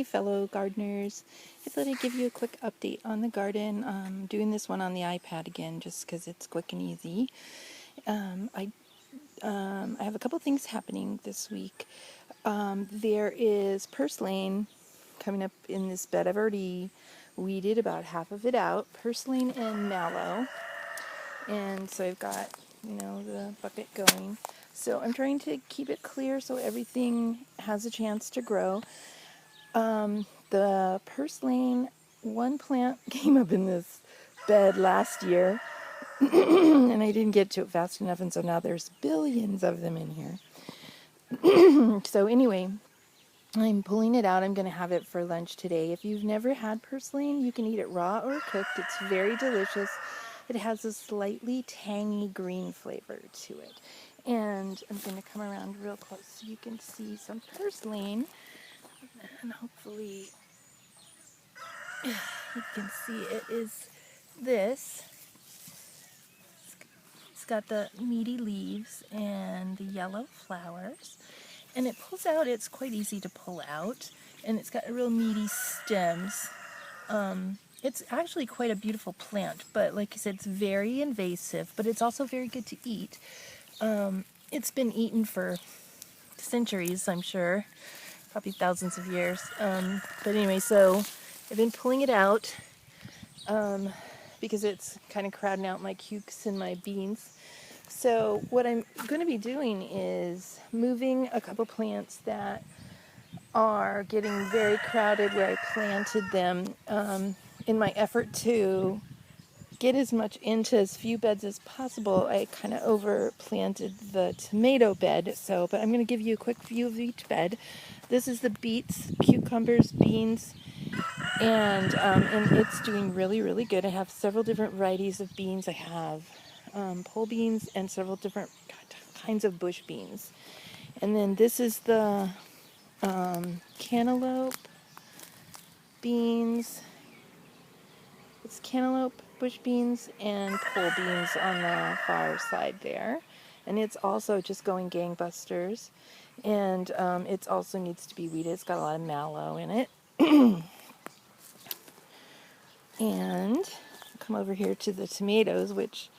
fellow gardeners. I thought I'd give you a quick update on the garden. I'm doing this one on the iPad again just because it's quick and easy. I have a couple things happening this week. There is purslane coming up in this bed. I've already weeded about half of it out, purslane and mallow. And so I've got, the bucket going. So I'm trying to keep it clear so everything has a chance to grow. The purslane, one plant came up in this bed last year, and I didn't get to it fast enough, and so now there's billions of them in here. So anyway, I'm pulling it out. I'm going to have it for lunch today. If you've never had purslane, you can eat it raw or cooked. It's very delicious. It has a slightly tangy green flavor to it. And I'm going to come around real close so you can see some purslane. And hopefully you can see it is this. It's got the meaty leaves and the yellow flowers. And it pulls out, it's quite easy to pull out. And it's got real meaty stems. It's actually quite a beautiful plant, but like I said, it's very invasive, but it's also very good to eat. It's been eaten for centuries, I'm sure, probably thousands of years. But anyway, so I've been pulling it out because it's kind of crowding out my cukes and my beans. So what I'm going to be doing is moving a couple plants that are getting very crowded where I planted them in my effort to get as much into as few beds as possible. I kind of overplanted the tomato bed, but I'm going to give you a quick view of each bed. This is the beets, cucumbers, beans, and it's doing really, really good. I have several different varieties of beans. I have pole beans and several different kinds of bush beans. And then this is the cantaloupe beans. It's cantaloupe, bush beans, and pole beans on the far side there. And it's also just going gangbusters. And it also needs to be weeded. It's got a lot of mallow in it. And come over here to the tomatoes, which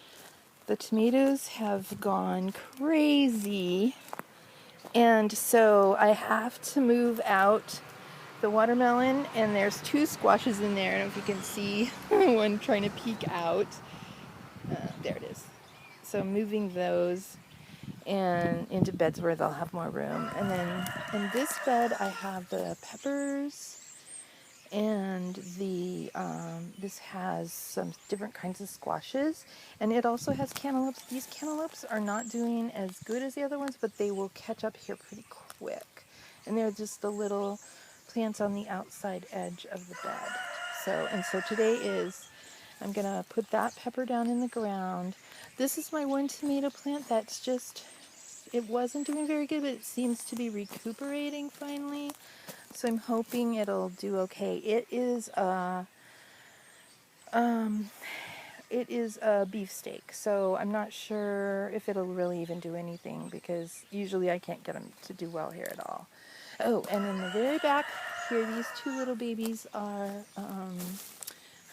the tomatoes have gone crazy. And so I have to move out the watermelon, and there's two squashes in there. I don't know if you can see one trying to peek out. There it is. So I'm moving those and into beds where they'll have more room. And then in this bed I have the peppers, and this has some different kinds of squashes, and it also has cantaloupes. These cantaloupes are not doing as good as the other ones, but they will catch up here pretty quick. And they're just the little plants on the outside edge of the bed. So today I'm gonna put that pepper down in the ground. This is my one tomato plant that's it wasn't doing very good, but it seems to be recuperating finally. So I'm hoping it'll do okay. It is a beefsteak, so I'm not sure if it'll really even do anything, because usually I can't get them to do well here at all. Oh, and in the very back here, these two little babies are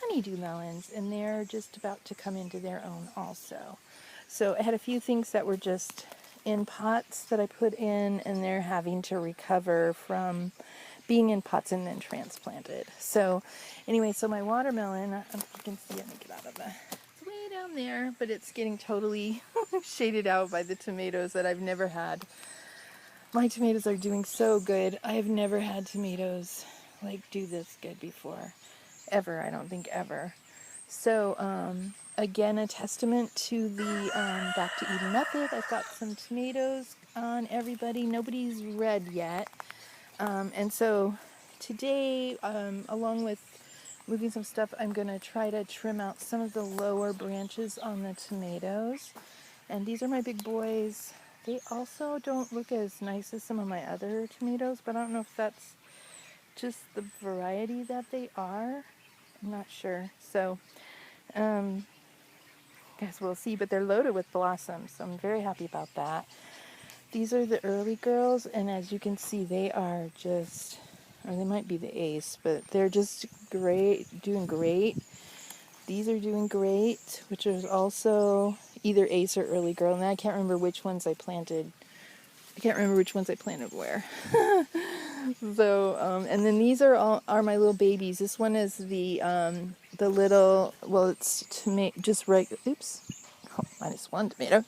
honeydew melons, and they're just about to come into their own also. So I had a few things that were just in pots that I put in, and they're having to recover from being in pots and then transplanted. So anyway, so my watermelon, I don't know if you can see it, let me get out of it's way down there, but it's getting totally shaded out by the tomatoes that I've never had. My tomatoes are doing so good. I have never had tomatoes do this good before. Ever, I don't think ever. So, again, a testament to the Back to Eden method. I've got some tomatoes on everybody. Nobody's red yet. And so today, along with moving some stuff, I'm going to try to trim out some of the lower branches on the tomatoes. And these are my big boys. They also don't look as nice as some of my other tomatoes, but I don't know if that's just the variety that they are. I'm not sure. So, guess we'll see. But they're loaded with blossoms, so I'm very happy about that. These are the early girls, and as you can see, they are just or they might be the ace, but they're just great, doing great. These are doing great, which is also either ace or early girl, and I can't remember which ones I planted. I can't remember which ones I planted where. So, and then these are my little babies. This one is the little, well, it's just right. Oops, oh, -1 tomato.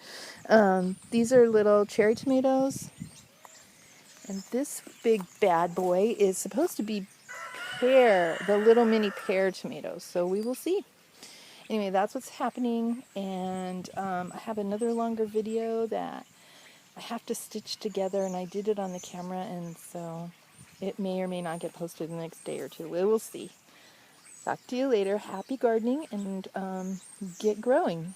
These are little cherry tomatoes, and this big bad boy is supposed to be the little mini pear tomatoes. So we will see. Anyway, that's what's happening, and I have another longer video that I have to stitch together, and I did it on the camera, and so it may or may not get posted the next day or two. We will see. Talk to you later. Happy gardening, and get growing.